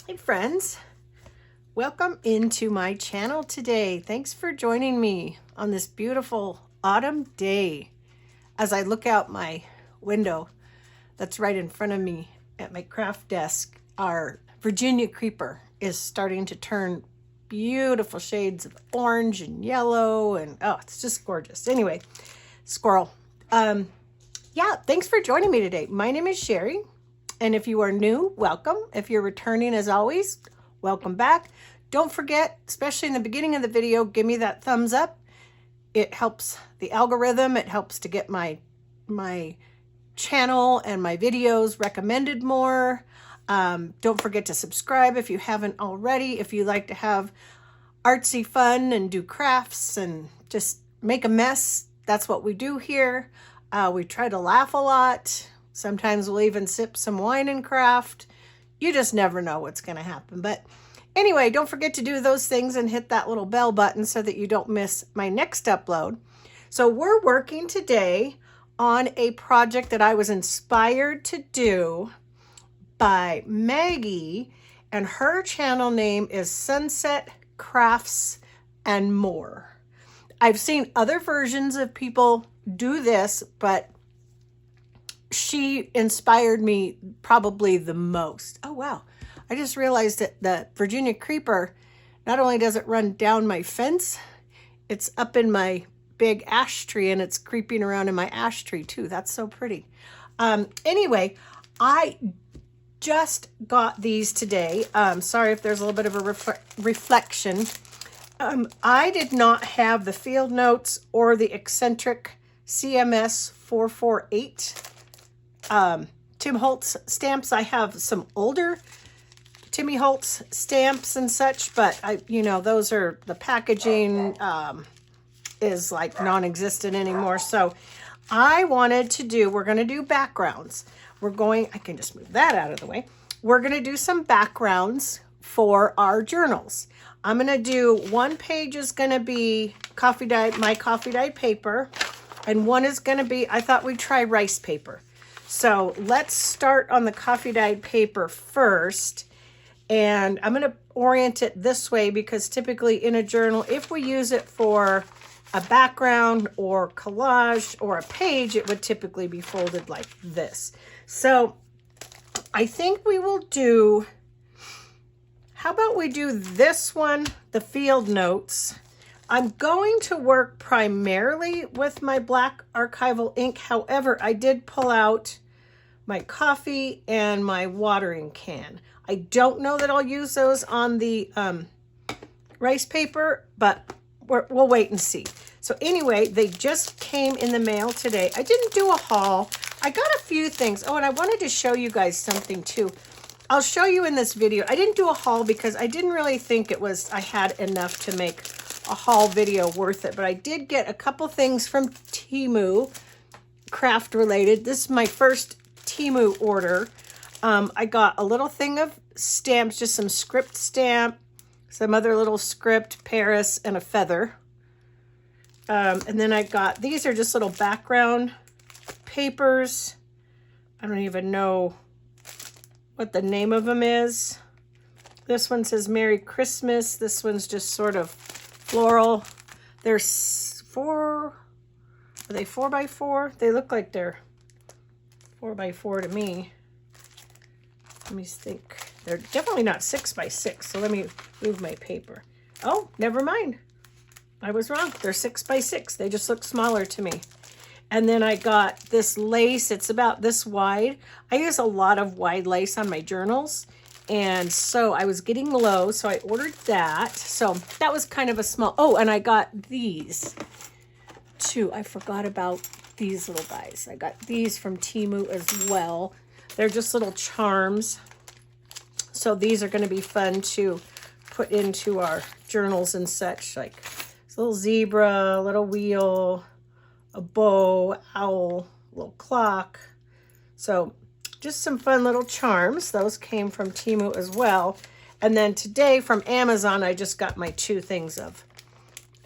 Hey friends, welcome into my channel today. Thanks for joining me on this beautiful autumn day. As I look out my window that's right in front of me at my craft desk, our Virginia creeper is starting to turn beautiful shades of orange and yellow, and oh, it's just gorgeous. Anyway, squirrel. Yeah, thanks for joining me today. My name is Shary. And if you are new, welcome. If you're returning, as always, welcome back. Don't forget, especially in the beginning of the video, give me that thumbs up. It helps the algorithm. It helps to get my channel and my videos recommended more. Don't forget to subscribe if you haven't already. If you like to have artsy fun and do crafts and just make a mess, that's what we do here. We try to laugh a lot. Sometimes we'll even sip some wine and craft. You just never know what's going to happen. But anyway, don't forget to do those things and hit that little bell button so that you don't miss my next upload. So we're working today on a project that I was inspired to do by Maggie, and her channel name is Sunset Crafts and More. I've seen other versions of people do this, but she inspired me probably the most. Oh, wow. I just realized that the Virginia creeper, not only does it run down my fence, it's up in my big ash tree and it's creeping around in my ash tree too. That's so pretty. Anyway, I just got these today. Sorry if there's a little bit of a reflection. I did not have the field notes or the eccentric CMS 448 Tim Holtz stamps. I have some older Timmy Holtz stamps and such, but those are, the packaging is like non-existent anymore. So I wanted to do, we're going to do backgrounds. I can just move that out of the way. We're going to do some backgrounds for our journals. I'm going to do, one page is going to be my coffee dyed paper, and one is going to be, I thought we'd try rice paper. So let's start on the coffee dyed paper first. And I'm going to orient it this way because typically in a journal, if we use it for a background or collage or a page, it would typically be folded like this. So I think we will do, how about we do this one, the field notes. I'm going to work primarily with my black archival ink. However, I did pull out my coffee and my watering can. I don't know that I'll use those on the rice paper, but we'll wait and see. So anyway, they just came in the mail today. I didn't do a haul. I got a few things. Oh, and I wanted to show you guys something too. I'll show you in this video. I didn't do a haul because I didn't really think I had enough to make a haul video worth it, but I did get a couple things from Temu, craft related. This is my first Temu order. I got a little thing of stamps, just some script stamp, some other little script, Paris, and a feather. And then I got, these are just little background papers. I don't even know what the name of them is. This one says Merry Christmas. This one's just sort of floral. There's are they 4x4? They look like they're 4x4 to me. Let me think. They're definitely not 6x6. So let me move my paper. Oh, never mind. I was wrong. They're 6x6. They just look smaller to me. And then I got this lace. It's about this wide. I use a lot of wide lace on my journals. And so I was getting low, so I ordered that. So that was kind of a small, oh, and I got these too. I forgot about these little guys. I got these from Temu as well. They're just little charms. So these are going to be fun to put into our journals and such, like a little zebra, a little wheel, a bow, owl, little clock. So just some fun little charms. Those came from Temu as well. And then today from Amazon, I just got my two things of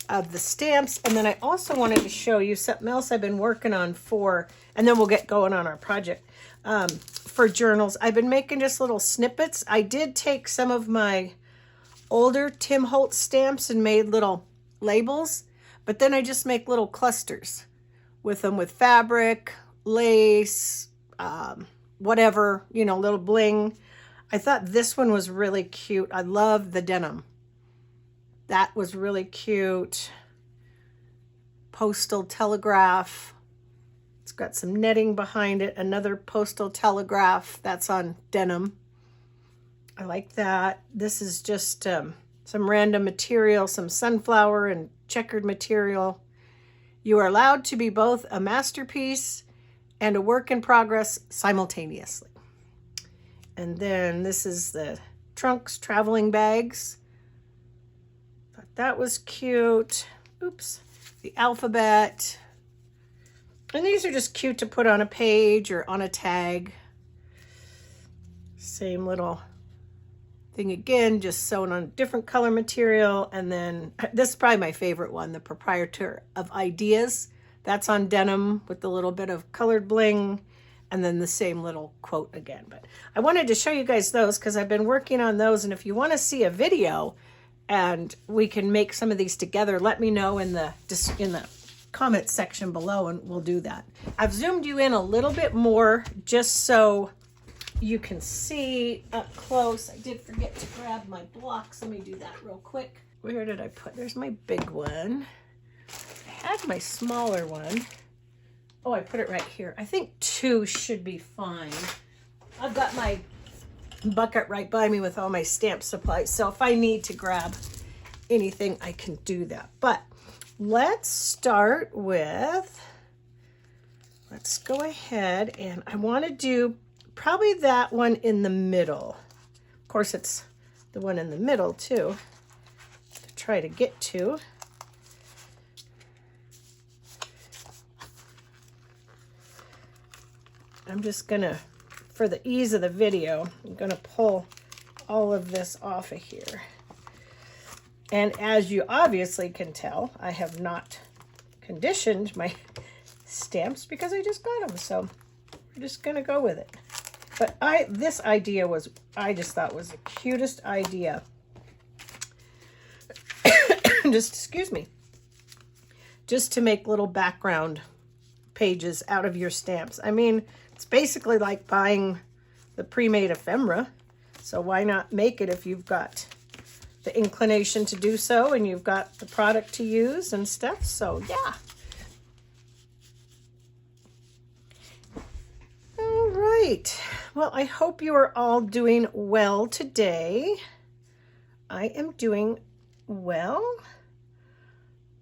the stamps. And then I also wanted to show you something else I've been working on and then we'll get going on our project. for journals. I've been making just little snippets. I did take some of my older Tim Holtz stamps and made little labels, but then I just make little clusters with them, with fabric, lace, whatever, you know, little bling. I thought this one was really cute. I love the denim. That was really cute. Postal telegraph. It's got some netting behind it. Another postal telegraph. That's on denim. I like that. This is just some random material, some sunflower and checkered material. You are allowed to be both a masterpiece and a work in progress simultaneously. And then this is the trunks, traveling bags. Thought that was cute. Oops. The alphabet. And these are just cute to put on a page or on a tag. Same little thing again, just sewn on different color material. And then this is probably my favorite one, the Proprietor of Ideas. That's on denim with a little bit of colored bling. And then the same little quote again. But I wanted to show you guys those because I've been working on those. And if you want to see a video and we can make some of these together, let me know in the comment section below and we'll do that. I've zoomed you in a little bit more just so you can see up close. I did forget to grab my blocks. Let me do that real quick. Where did I put? There's my big one. I had my smaller one. Oh, I put it right here. I think 2 should be fine. I've got my bucket right by me with all my stamp supplies. So if I need to grab anything, I can do that. But let's start with, let's go ahead and I want to do probably that one in the middle. Of course, it's the one in the middle too, to try to get to. I'm just gonna, for the ease of the video, I'm gonna pull all of this off of here. And as you obviously can tell, I have not conditioned my stamps because I just got them. So we're just gonna go with it. But this idea was, I just thought was the cutest idea. Just, excuse me. Just to make little background pages out of your stamps. I mean, it's basically like buying the pre-made ephemera. So why not make it if you've got the inclination to do so and you've got the product to use and stuff. So yeah. All right. Well, I hope you are all doing well today. I am doing well.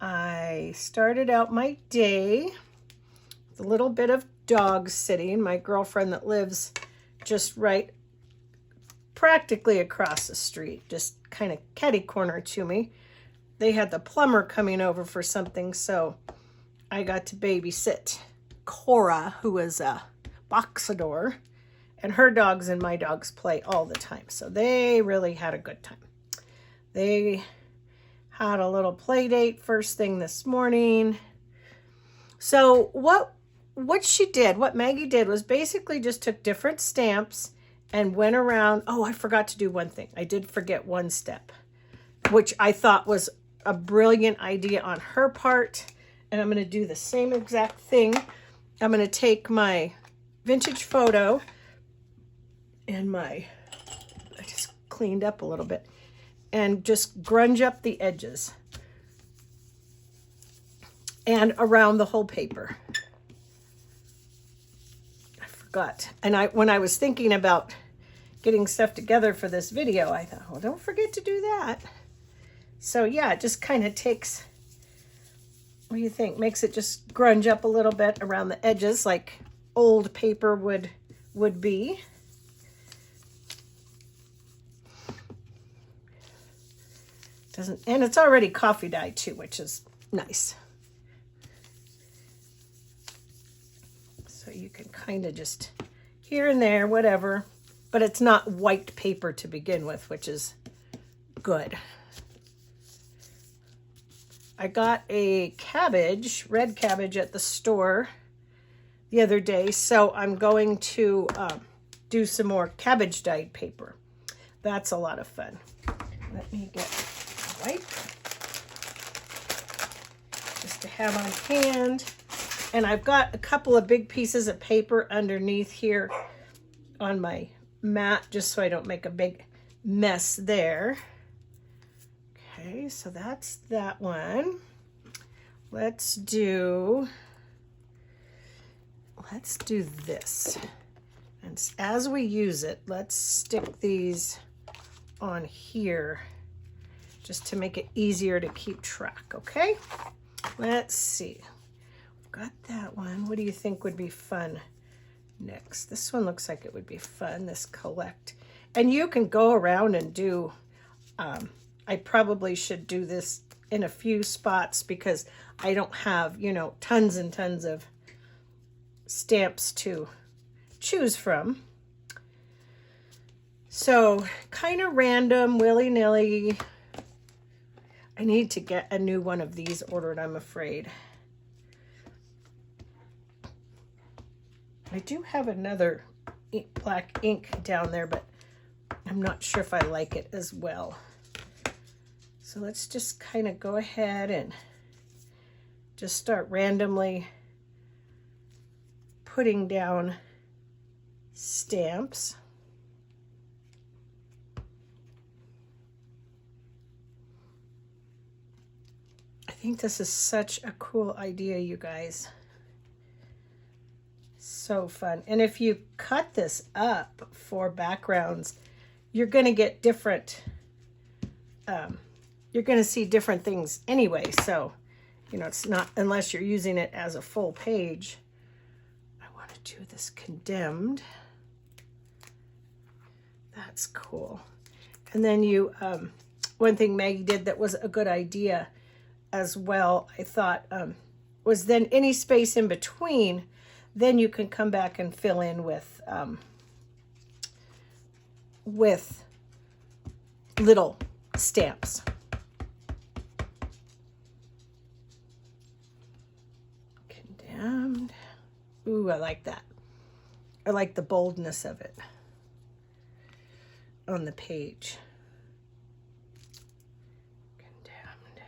I started out my day with a little bit of dog sitting. My girlfriend that lives just right practically across the street, just kind of catty corner to me. They had the plumber coming over for something, so I got to babysit Cora, who is a boxador, and her dogs and my dogs play all the time. So they really had a good time. They had a little play date first thing this morning. So what she did, what Maggie did was basically just took different stamps and went around. Oh, I forgot to do one thing. I did forget one step, which I thought was a brilliant idea on her part. And I'm going to do the same exact thing. I'm going to take my vintage photo and I just cleaned up a little bit and just grunge up the edges and around the whole paper. Forgot. And when I was thinking about getting stuff together for this video, I thought, well, don't forget to do that. So yeah, it just kind of takes, what do you think? Makes it just grunge up a little bit around the edges like old paper would be. And it's already coffee dye too, which is nice. So you can kind of just here and there, whatever, but it's not white paper to begin with, which is good. I got a cabbage, red cabbage at the store the other day, so I'm going to do some more cabbage dyed paper. That's a lot of fun. Let me get a wipe just to have on hand. And I've got a couple of big pieces of paper underneath here on my mat, just so I don't make a big mess there. Okay, so that's that one. Let's do this. And as we use it, let's stick these on here just to make it easier to keep track, okay? Let's see. Got that one. What do you think would be fun next? This one looks like it would be fun, this collect. And you can go around and do, I probably should do this in a few spots because I don't have, you know, tons and tons of stamps to choose from. So kind of random, willy-nilly. I need to get a new one of these ordered, I'm afraid. I do have another black ink down there, but I'm not sure if I like it as well. So let's just kind of go ahead and just start randomly putting down stamps. I think this is such a cool idea, you guys. So fun. And if you cut this up for backgrounds, you're going to get different, you're going to see different things anyway. So, you know, it's not, unless you're using it as a full page. I want to do this condemned. That's cool. And then you, one thing Maggie did that was a good idea as well, I thought, was then any space in between, then you can come back and fill in with little stamps. Condemned. Ooh, I like that. I like the boldness of it on the page. Condemned.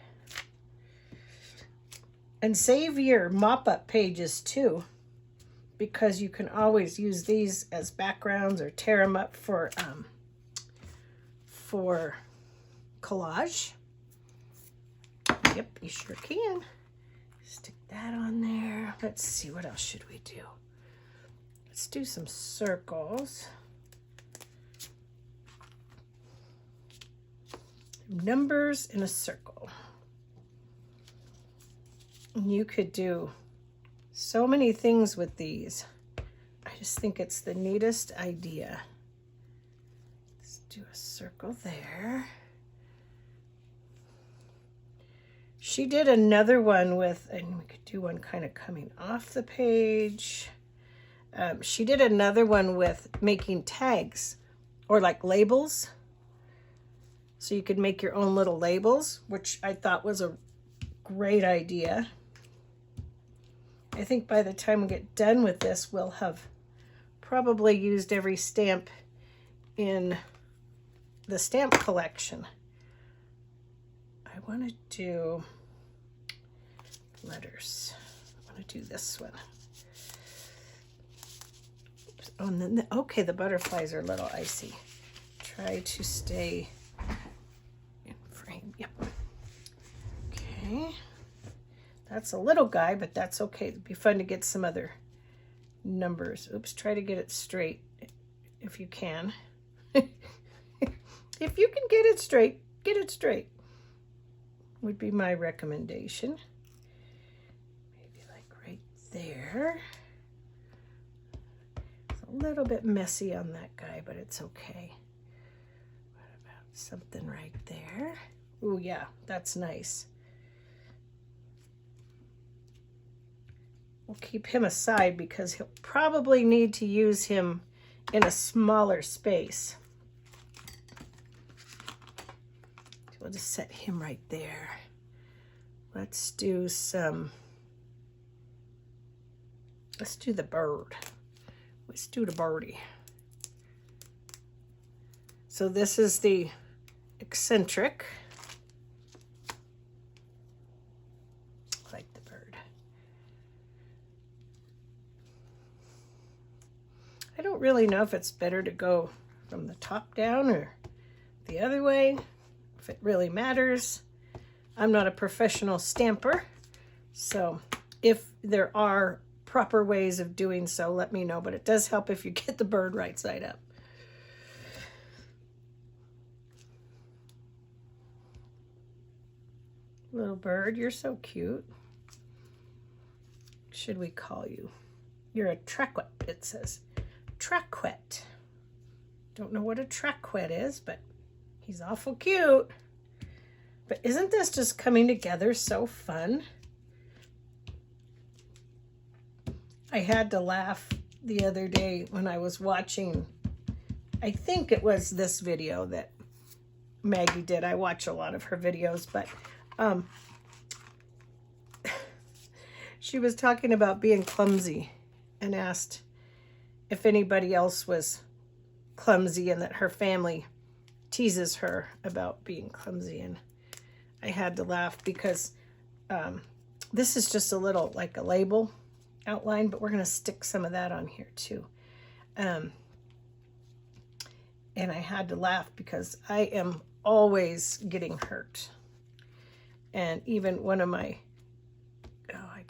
And save your mop-up pages too, because you can always use these as backgrounds or tear them up for collage. Yep, you sure can. Stick that on there. Let's see, what else should we do? Let's do some circles. Numbers in a circle. And you could do so many things with these. I just think it's the neatest idea. Let's do a circle there. She did another one with, and we could do one kind of coming off the page. She did another one with making tags or like labels. So you could make your own little labels, which I thought was a great idea. I think by the time we get done with this, we'll have probably used every stamp in the stamp collection. I want to do letters. I want to do this one. Oops. Oh, and then okay, the butterflies are a little icy. Try to stay in frame. Yep. Okay. That's a little guy, but that's okay. It'd be fun to get some other numbers. Oops, try to get it straight if you can. If you can get it straight, get it straight. Would be my recommendation. Maybe like right there. It's a little bit messy on that guy, but it's okay. What about something right there? Ooh, yeah, that's nice. We'll keep him aside because he'll probably need to use him in a smaller space. So we'll just set him right there. Let's do some Let's do the bird. Let's do the birdie. So this is the eccentric. I like the bird. I don't really know if it's better to go from the top down or the other way, if it really matters. I'm not a professional stamper, so if there are proper ways of doing so, let me know, but it does help if you get the bird right side up. Little bird, you're so cute. Should we call you? You're a traquet, it says. Traquet. Don't know what a traquet is, but he's awful cute. But isn't this just coming together so fun? I had to laugh the other day when I was watching, I think it was this video that Maggie did. I watch a lot of her videos, but she was talking about being clumsy and asked if anybody else was clumsy and that her family teases her about being clumsy. And I had to laugh because this is just a little like a label outline, but we're going to stick some of that on here too. And I had to laugh because I am always getting hurt. And even one of my, I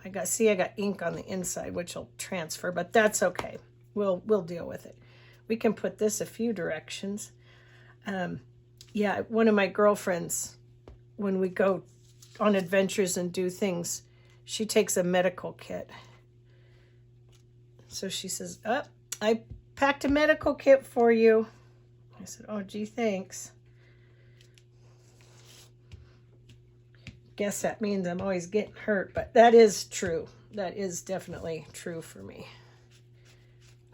got ink on the inside, which will transfer, but that's okay. We'll deal with it. We can put this a few directions. Yeah, one of my girlfriends, when we go on adventures and do things, she takes a medical kit. So she says, "Oh, I packed a medical kit for you." I said, "Oh, gee, thanks." Guess that means I'm always getting hurt, but that is true. That is definitely true for me.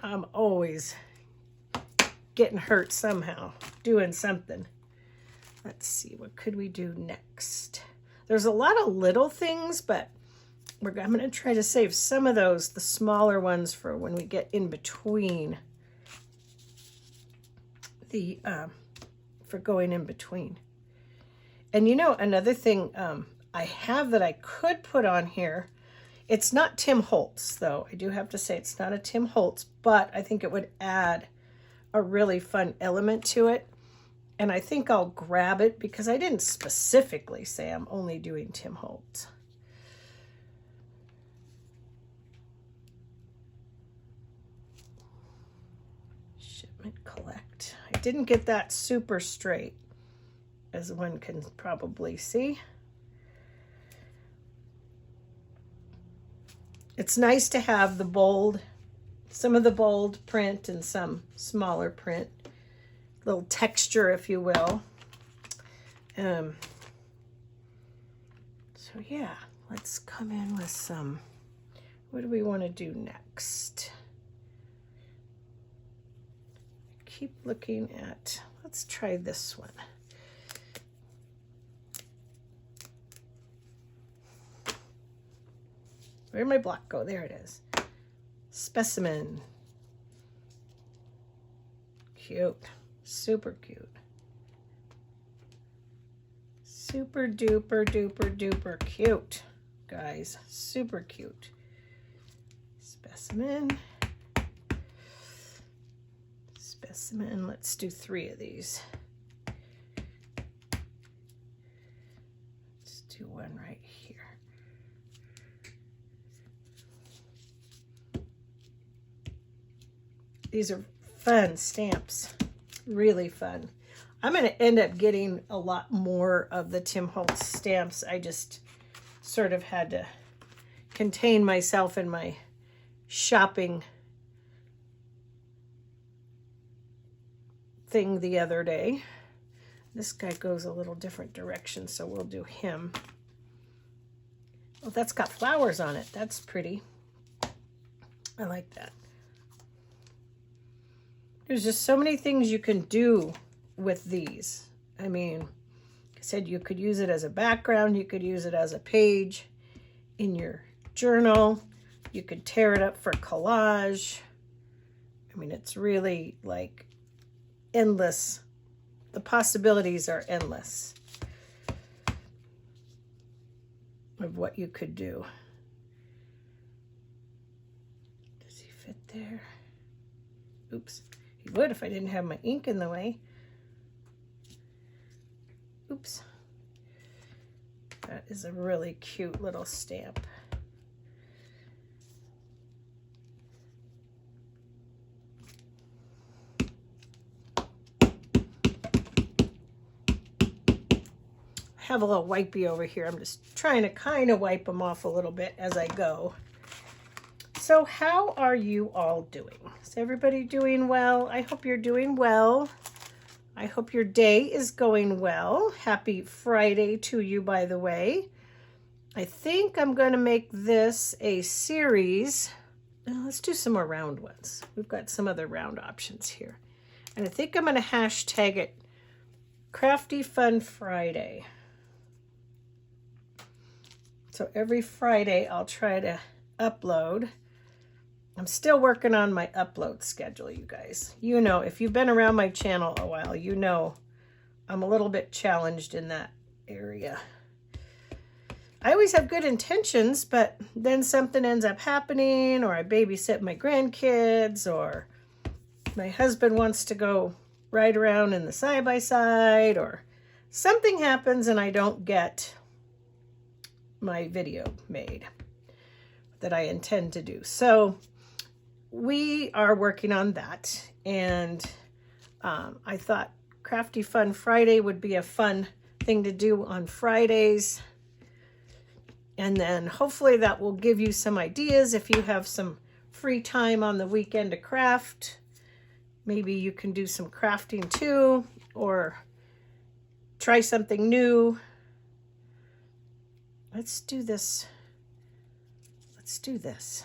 I'm always getting hurt somehow, doing something. Let's see, what could we do next? There's a lot of little things, but I'm going to try to save some of those, the smaller ones, for when we get in between the, for going in between. And you know, another thing I have that I could put on here, it's not Tim Holtz, though. I do have to say it's not a Tim Holtz, but I think it would add a really fun element to it. And I think I'll grab it because I didn't specifically say I'm only doing Tim Holtz. Shipment collect. I didn't get that super straight, as one can probably see. It's nice to have the bold, some of the bold print and some smaller print, little texture, if you will. So yeah, let's come in with some, what do we want to do next? Keep looking at, let's try this one. Where'd my block go? There it is. Specimen. Cute. Super cute. Super duper duper duper cute, guys. Super cute. Specimen. Specimen. Let's do 3 of these. Let's do one right here. These are fun stamps, really fun. I'm going to end up getting a lot more of the Tim Holtz stamps. I just sort of had to contain myself in my shopping thing the other day. This guy goes a little different direction, so we'll do him. Oh, that's got flowers on it. That's pretty. I like that. There's just so many things you can do with these. I mean, like I said, you could use it as a background. You could use it as a page in your journal. You could tear it up for collage. I mean, it's really like endless. The possibilities are endless of what you could do. Does he fit there? Oops. He would if I didn't have my ink in the way. Oops. That is a really cute little stamp. I have a little wipey over here. I'm just trying to kind of wipe them off a little bit as I go. So how are you all doing? Is everybody doing well? I hope you're doing well. I hope your day is going well. Happy Friday to you, by the way. I think I'm going to make this a series. Let's do some more round ones. We've got some other round options here. And I think I'm going to hashtag it Crafty Fun Friday. So every Friday I'll try to upload. I'm still working on my upload schedule, you guys. You know, if you've been around my channel a while, you know I'm a little bit challenged in that area. I always have good intentions, but then something ends up happening, or I babysit my grandkids, or my husband wants to go ride around in the side-by-side, or something happens and I don't get my video made that I intend to do. So we are working on that, and I thought Crafty Fun Friday would be a fun thing to do on Fridays, and then hopefully that will give you some ideas if you have some free time on the weekend to craft. Maybe you can do some crafting too, or try something new. Let's do this. Let's do this.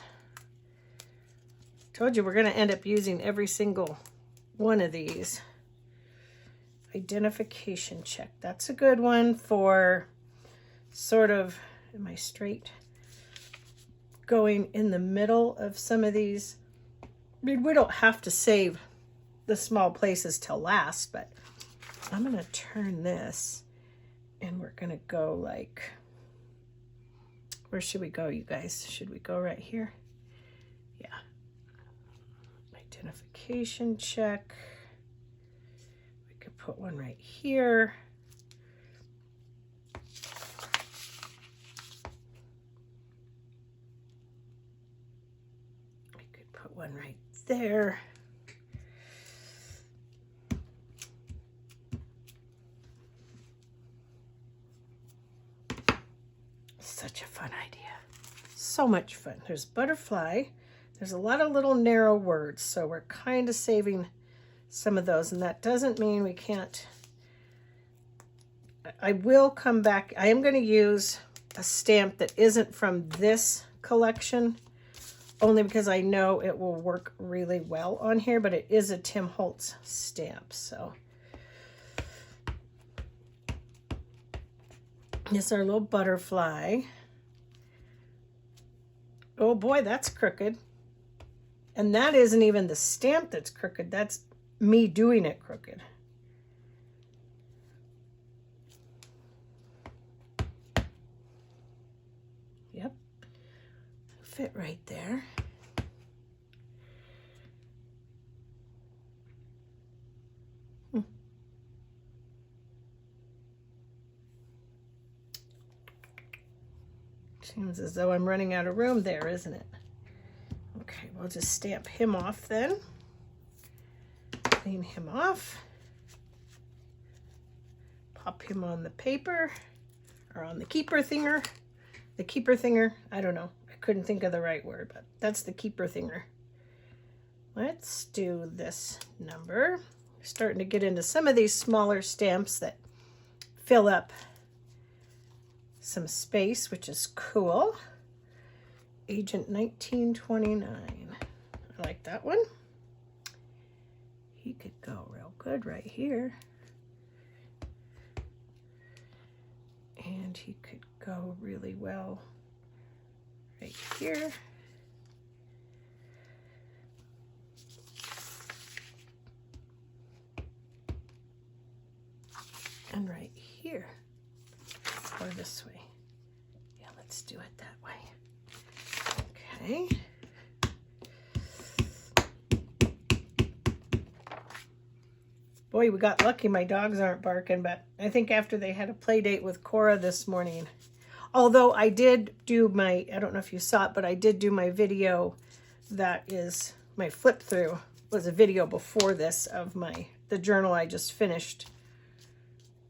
Told you we're going to end up using every single one of these. Identification check. That's a good one for sort of, am I straight? Going in the middle of some of these. I mean, we don't have to save the small places till last, but I'm going to turn this and we're going to go like, where should we go, you guys? Should we go right here? Yeah. Identification check. We could put one right here. We could put one right there. Such a fun idea. So much fun. There's butterfly. There's a lot of little narrow words, so we're kind of saving some of those, and that doesn't mean we can't. I will come back. I am going to use a stamp that isn't from this collection, only because I know it will work really well on here, but it is a Tim Holtz stamp, so. This is our little butterfly. Oh boy, that's crooked. And that isn't even the stamp that's crooked. That's me doing it crooked. Yep. Fit right there. Seems as though I'm running out of room there, isn't it? Okay, we'll just stamp him off then. Clean him off. Pop him on the paper, or on the keeper thinger. The keeper thinger, I don't know. I couldn't think of the right word, but that's the keeper thinger. Let's do this number. We're starting to get into some of these smaller stamps that fill up some space, which is cool. Agent 1929. I like that one. He could go real good right here. And he could go really well right here. And right here, or this way. Yeah, let's do it that way. Okay. Boy, we got lucky my dogs aren't barking, but I think after they had a play date with Cora this morning. Although I did do my, I don't know if you saw it, but I did do my video that is my flip through. Was a video before this of the journal I just finished.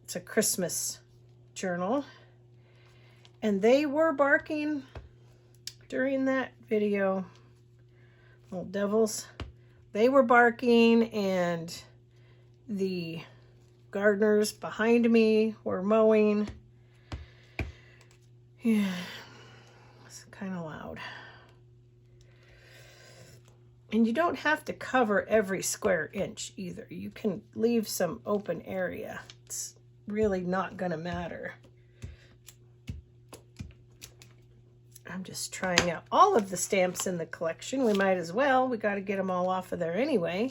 It's a Christmas journal. And they were barking during that video. Little devils. They were barking, and the gardeners behind me were mowing. Yeah, it's kind of loud. And you don't have to cover every square inch either. You can leave some open area. It's really not going to matter. I'm just trying out all of the stamps in the collection. We might as well. We got to get them all off of there anyway.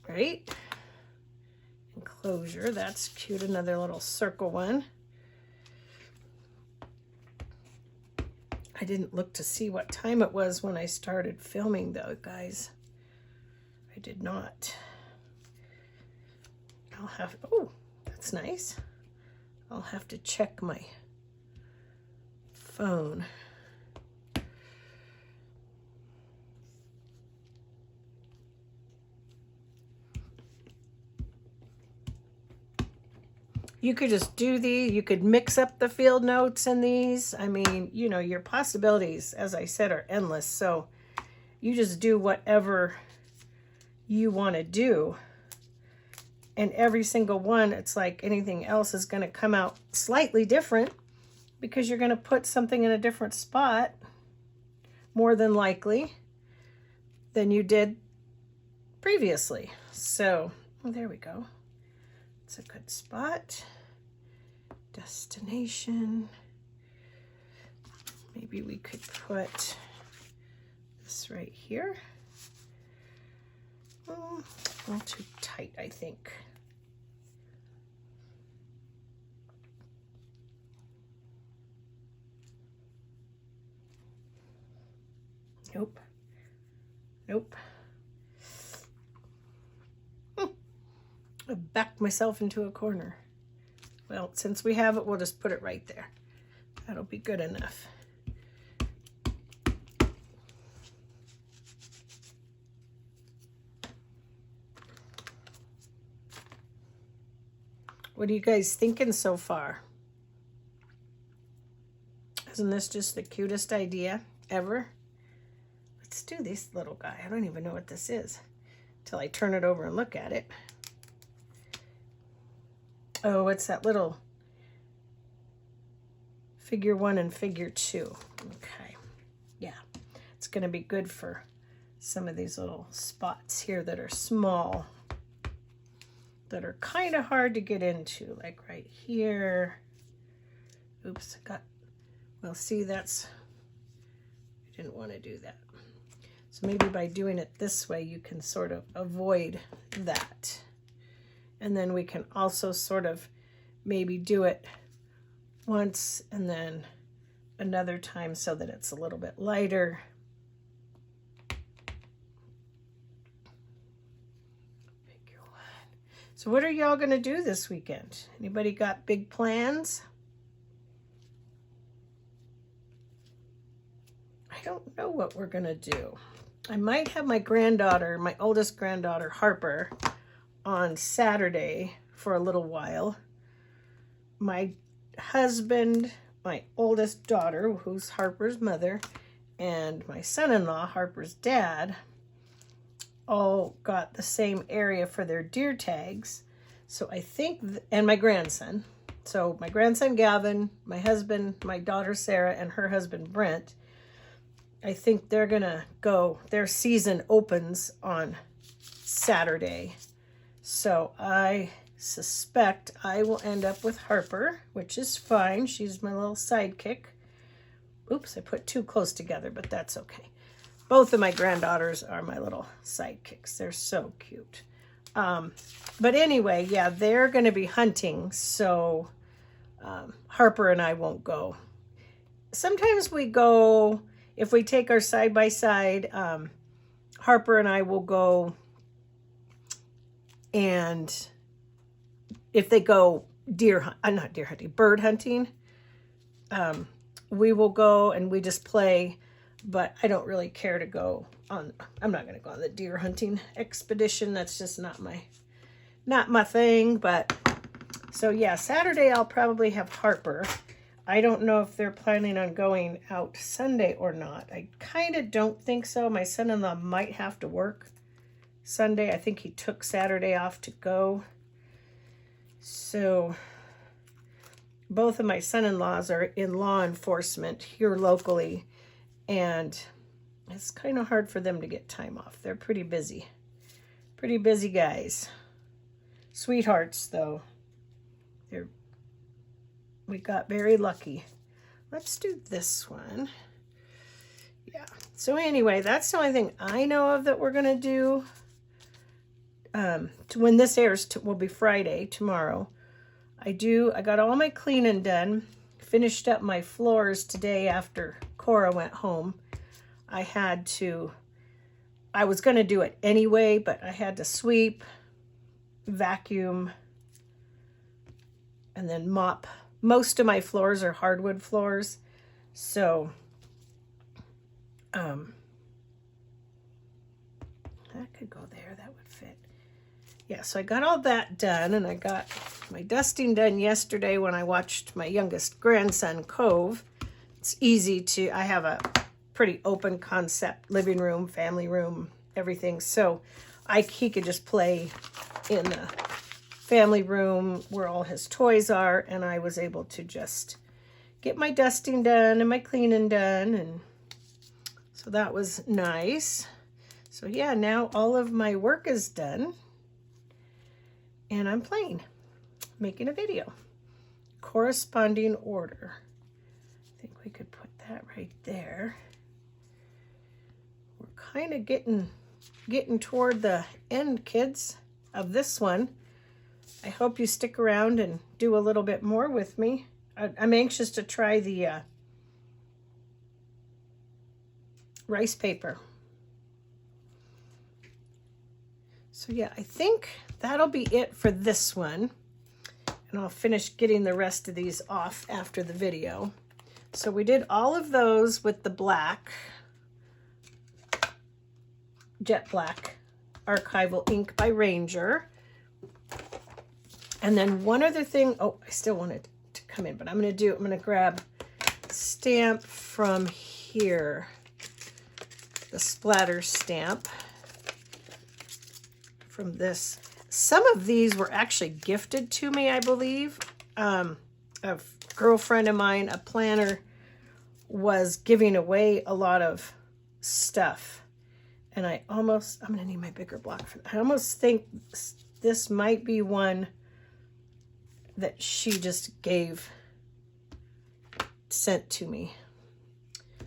Right? Enclosure, that's cute. Another little circle one. I didn't look to see what time it was when I started filming though, guys. I did not. I'll have, oh, that's nice. I'll have to check my phone. You could just do these. You could mix up the field notes in these. I mean, you know, your possibilities, as I said, are endless. So you just do whatever you want to do. And every single one, it's like anything else, is going to come out slightly different because you're going to put something in a different spot, more than likely, than you did previously. So, well, there we go. It's a good spot. Destination. Maybe we could put this right here. Oh, a little too tight, I think. Nope. Nope. I backed myself into a corner. Well, since we have it, we'll just put it right there. That'll be good enough. What are you guys thinking so far? Isn't this just the cutest idea ever? Let's do this little guy. I don't even know what this is until I turn it over and look at it. Oh, it's that little figure 1 and figure 2. Okay. Yeah. It's going to be good for some of these little spots here that are small, that are kind of hard to get into, like right here. Oops, I got, well, see, that's, I didn't want to do that. So maybe by doing it this way, you can sort of avoid that. And then we can also sort of maybe do it once and then another time so that it's a little bit lighter. Figure 1. So what are y'all going to do this weekend? Anybody got big plans? I don't know what we're going to do. I might have my granddaughter, my oldest granddaughter, Harper, on Saturday for a little while. My husband, my oldest daughter, who's Harper's mother, and my son-in-law, Harper's dad, all got the same area for their deer tags. So I think, and my grandson. So my grandson, Gavin, my husband, my daughter, Sarah, and her husband, Brent, I think they're gonna go, their season opens on Saturday. So I suspect I will end up with Harper, which is fine. She's my little sidekick. Oops, I put two close together, but that's okay. Both of my granddaughters are my little sidekicks. They're so cute. But anyway, yeah, they're going to be hunting, so Harper and I won't go. Sometimes we go, if we take our side-by-side, Harper and I will go, and if they go bird hunting, we will go and we just play, but I don't really care to go on, I'm not going to go on the deer hunting expedition. That's just not my thing. But so yeah, Saturday I'll probably have Harper. I don't know if they're planning on going out Sunday or not. I kind of don't think so. My son-in-law might have to work Sunday. I think he took Saturday off to go. So both of my son-in-laws are in law enforcement here locally, and it's kind of hard for them to get time off. They're pretty busy guys. Sweethearts, though. We got very lucky. Let's do this one. Yeah. So anyway, that's the only thing I know of that we're going to do. When this airs, will be Friday, tomorrow. I got all my cleaning done. Finished up my floors today after Cora went home. I was going to do it anyway, but I had to sweep, vacuum, and then mop. Most of my floors are hardwood floors, so that could go there. That would fit. Yeah, so I got all that done, and I got my dusting done yesterday when I watched my youngest grandson, Cove. It's easy I have a pretty open concept living room, family room, everything, so he could just play in the family room where all his toys are, and I was able to just get my dusting done and my cleaning done, and so that was nice. So yeah, now all of my work is done, and I'm playing, making a video. Corresponding order. I think we could put that right there. We're kind of getting toward the end, kids, of this one. I hope you stick around and do a little bit more with me. I'm anxious to try the rice paper. So yeah, I think that'll be it for this one. And I'll finish getting the rest of these off after the video. So we did all of those with the black, jet black archival ink by Ranger. And then one other thing, I still wanted to come in, but I'm going to grab stamp from here, the splatter stamp from this. Some of these were actually gifted to me, I believe. A girlfriend of mine, a planner, was giving away a lot of stuff. And I'm going to need my bigger block for that. I almost think this might be one that she just sent to me.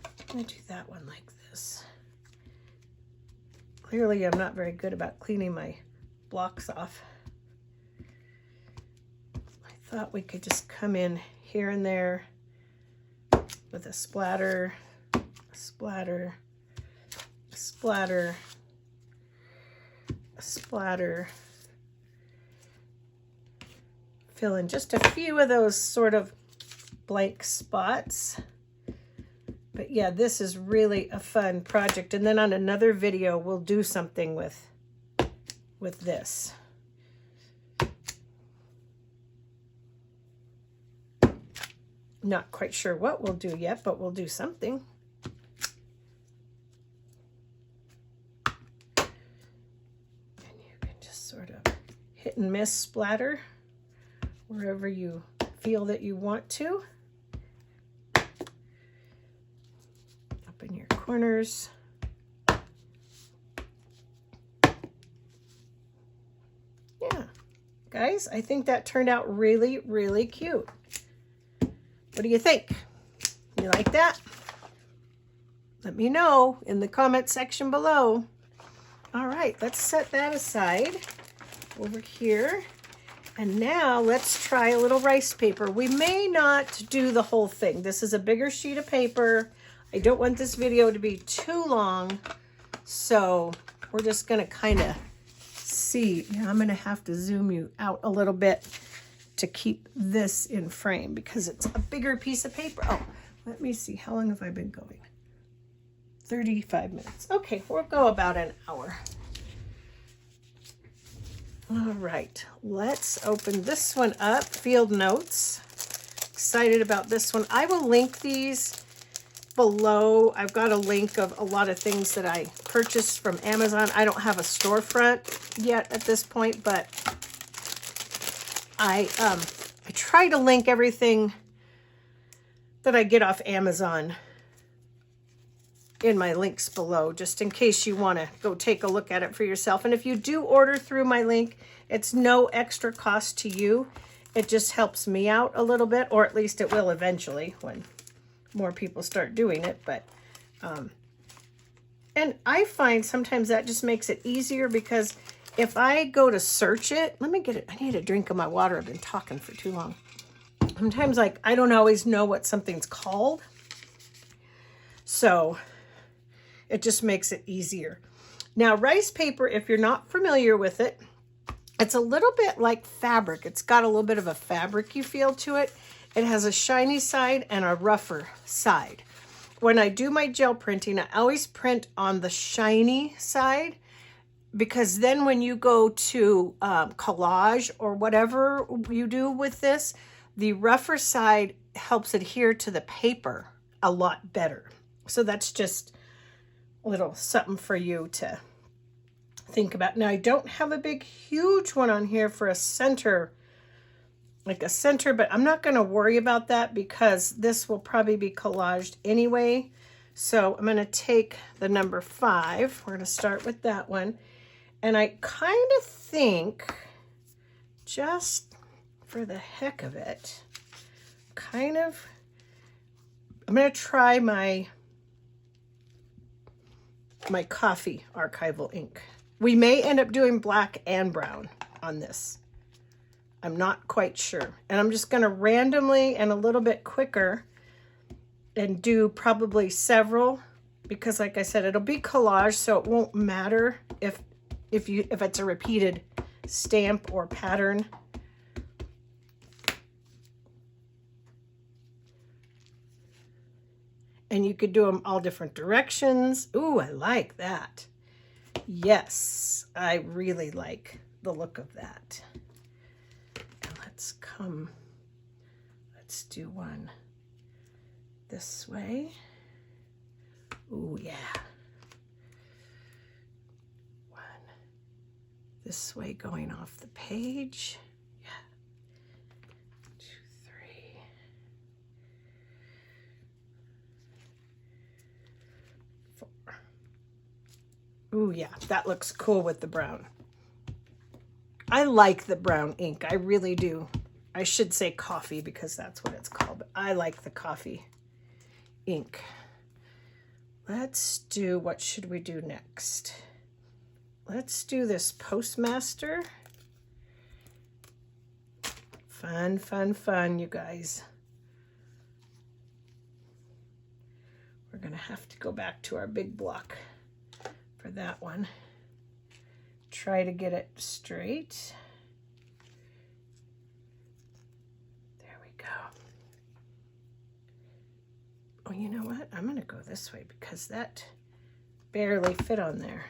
I'm going to do that one like this. Clearly, I'm not very good about cleaning my blocks off. I thought we could just come in here and there with a splatter, a splatter, a splatter, a splatter. Fill in just a few of those sort of blank spots. But yeah, this is really a fun project. And then on another video, we'll do something with this. Not quite sure what we'll do yet, but we'll do something. And you can just sort of hit and miss splatter wherever you feel that you want to. Up in your corners. Yeah, guys, I think that turned out really, really cute. What do you think? You like that? Let me know in the comment section below. All right, let's set that aside. over here. And now let's try a little rice paper. We may not do the whole thing. This is a bigger sheet of paper. I don't want this video to be too long, so we're just gonna kind of see. I'm gonna have to zoom you out a little bit to keep this in frame because it's a bigger piece of paper. Oh, let me see. How long have I been going? 35 minutes. Okay, we'll go about an hour. All right, let's open this one up. Field notes. Excited about this one. I will link these below. I've got a link of a lot of things that I purchased from Amazon. I don't have a storefront yet at this point, but I try to link everything that I get off Amazon in my links below, just in case you want to go take a look at it for yourself. And if you do order through my link, it's no extra cost to you. It just helps me out a little bit, or at least it will eventually when more people start doing it. But and I find sometimes that just makes it easier, because if I go to search it, let me get it. I need a drink of my water. I've been talking for too long. Sometimes, like, I don't always know what something's called, so it just makes it easier. Now, rice paper, if you're not familiar with it, it's a little bit like fabric. It's got a little bit of a fabric-y feel to it. It has a shiny side and a rougher side. When I do my gel printing, I always print on the shiny side, because then when you go to collage or whatever you do with this, the rougher side helps adhere to the paper a lot better. So that's just a little something for you to think about. Now, I don't have a big, huge one on here for a center, like a center, but I'm not going to worry about that because this will probably be collaged anyway. So I'm going to take the number 5. We're going to start with that one. And I kind of think, just for the heck of it, I'm going to try my coffee archival ink. We may end up doing black and brown on this. I'm not quite sure. And I'm just going to randomly and a little bit quicker and do probably several, because like I said, it'll be collage, so it won't matter if it's a repeated stamp or pattern. And you could do them all different directions. Ooh, I like that. Yes, I really like the look of that. And let's do one this way. Ooh, yeah. One this way going off the page. Yeah. 2, 3. Ooh, yeah, that looks cool with the brown. I like the brown ink. I really do. I should say coffee because that's what it's called, but I like the coffee ink. Let's do, what should we do next? Let's do this Postmaster. Fun, fun, fun, you guys. We're going to have to go back to our big block for that one. Try to get it straight. There we go. Oh, you know what? I'm going to go this way because that barely fit on there.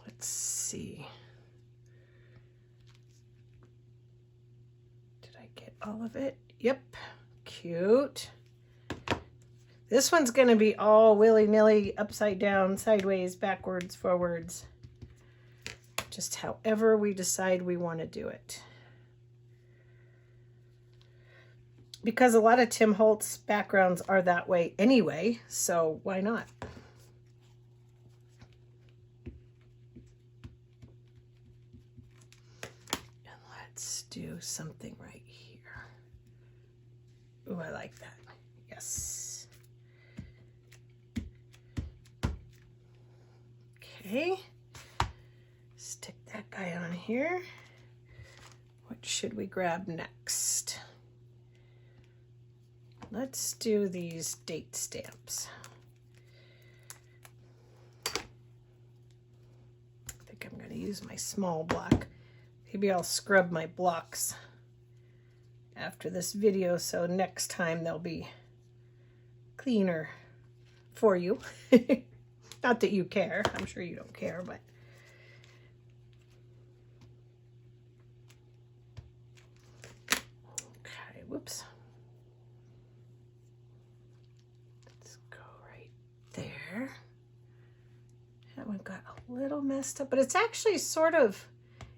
Let's see. All of it. Yep. Cute. This one's going to be all willy-nilly, upside down, sideways, backwards, forwards. Just however we decide we want to do it. Because a lot of Tim Holtz backgrounds are that way anyway, so why not? And let's do something right here. Ooh, I like that. Yes. Okay, stick that guy on here. What should we grab next? Let's do these date stamps. I think I'm going to use my small block. Maybe I'll scrub my blocks after this video, so next time they'll be cleaner for you. Not that you care. I'm sure you don't care, but okay, whoops. Let's go right there. That one got a little messed up, but it's actually sort of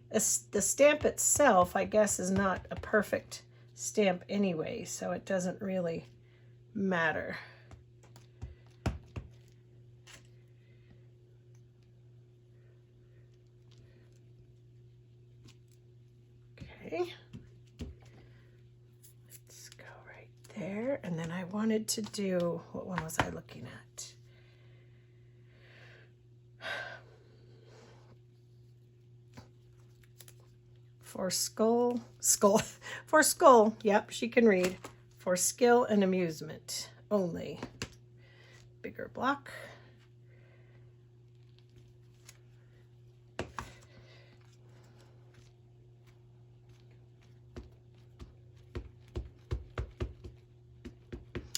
the stamp itself, I guess, is not a perfect stamp anyway, so it doesn't really matter. Okay, let's go right there. And then I wanted to do, what one was I looking at? For skull, for skull, yep, she can read. For skill and amusement only. Bigger block.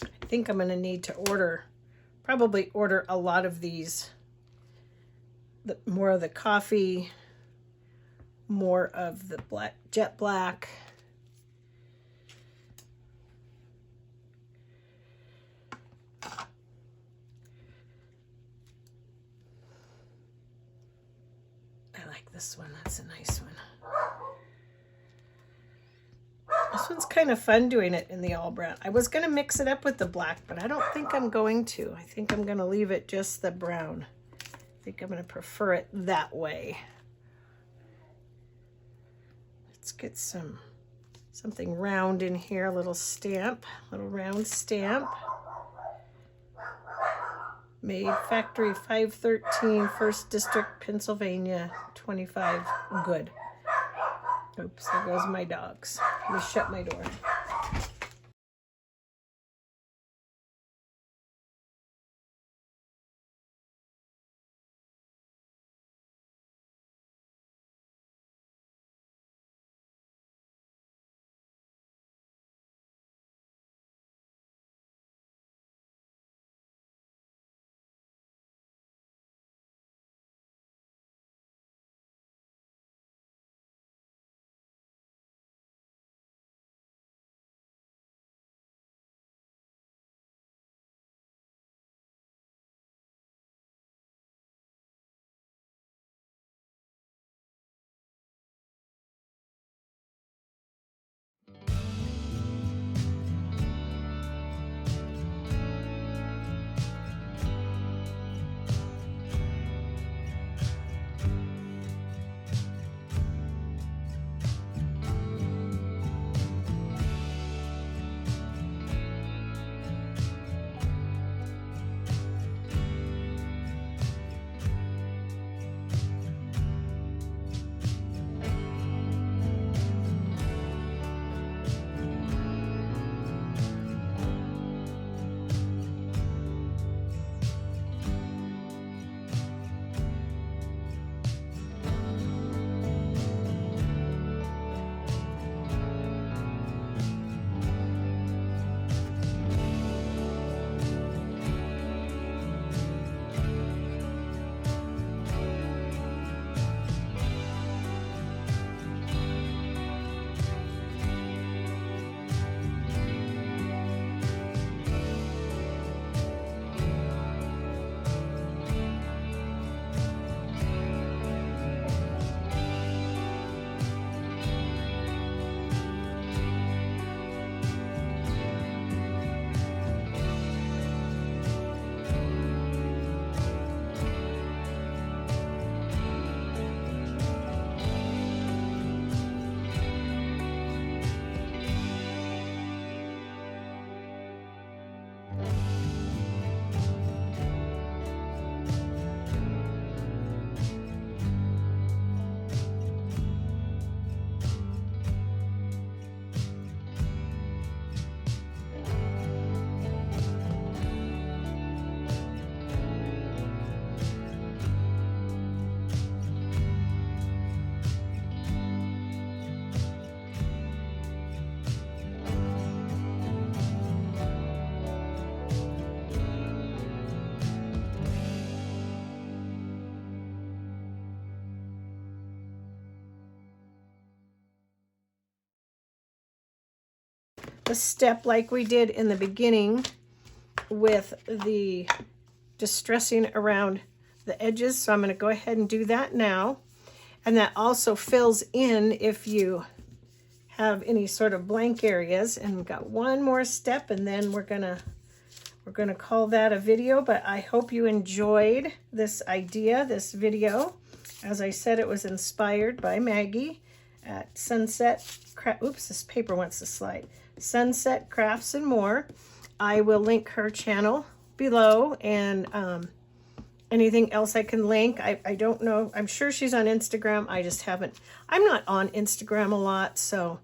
I think I'm going to need to probably order a lot of these. More of the coffee, more of the jet black. I like this one, that's a nice one. This one's kind of fun doing it in the all brown. I was going to mix it up with the black, but I don't think I'm going to. I think I'm going to leave it just the brown. I think I'm going to prefer it that way. Let's get something round in here, a little stamp, little round stamp. Made factory 513, 1st District, Pennsylvania, 25, good. Oops, there goes my dogs. Let me shut my door. the step like we did in the beginning with the distressing around the edges. So I'm going to go ahead and do that now. And that also fills in if you have any sort of blank areas. And we've got one more step, and then we're gonna call that a video. But I hope you enjoyed this idea, this video. As I said, it was inspired by Maggie at Sunset. Oops, this paper wants to slide. Sunset Crafts and More. I will link her channel below, and anything else I can link. I don't know. I'm sure she's on Instagram. I just haven't. I'm not on Instagram a lot, so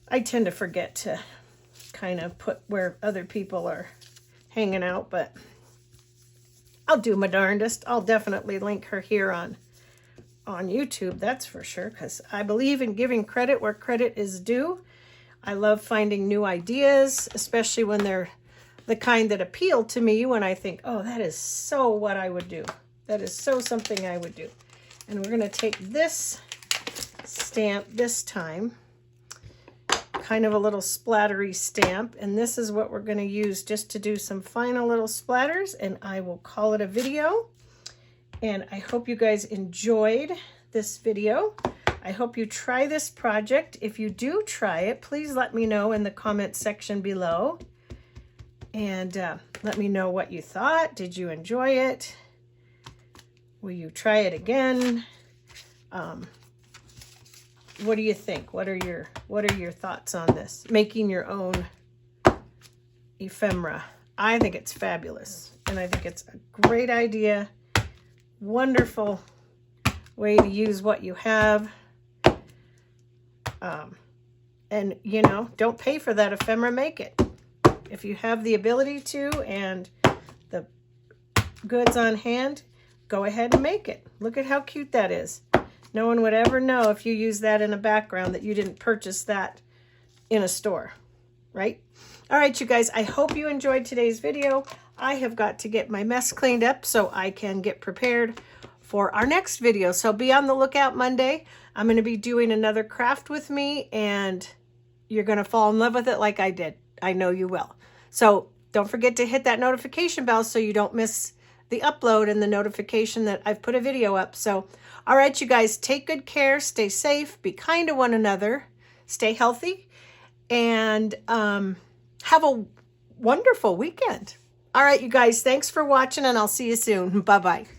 I tend to forget to kind of put where other people are hanging out, but I'll do my darndest. I'll definitely link her here on YouTube, that's for sure, because I believe in giving credit where credit is due. I love finding new ideas, especially when they're the kind that appeal to me, when I think, oh, that is so what I would do. That is so something I would do. And we're going to take this stamp this time, kind of a little splattery stamp, and this is what we're going to use just to do some final little splatters, and I will call it a video. And I hope you guys enjoyed this video. I hope you try this project. If you do try it, please let me know in the comment section below. And let me know what you thought. Did you enjoy it? Will you try it again? What do you think? What are your thoughts on this? Making your own ephemera. I think it's fabulous, and I think it's a great idea. Wonderful way to use what you have. And you know, don't pay for that ephemera, make it. If you have the ability to and the goods on hand, go ahead and make it. Look at how cute that is. No one would ever know if you use that in a background that you didn't purchase that in a store, right? All right, you guys, I hope you enjoyed today's video. I have got to get my mess cleaned up so I can get prepared for our next video. So be on the lookout Monday. I'm going to be doing another craft with me, and you're going to fall in love with it like I did. I know you will. So don't forget to hit that notification bell so you don't miss the upload and the notification that I've put a video up. So, all right, you guys, take good care, stay safe, be kind to one another, stay healthy, and have a wonderful weekend. All right, you guys, thanks for watching, and I'll see you soon. Bye-bye.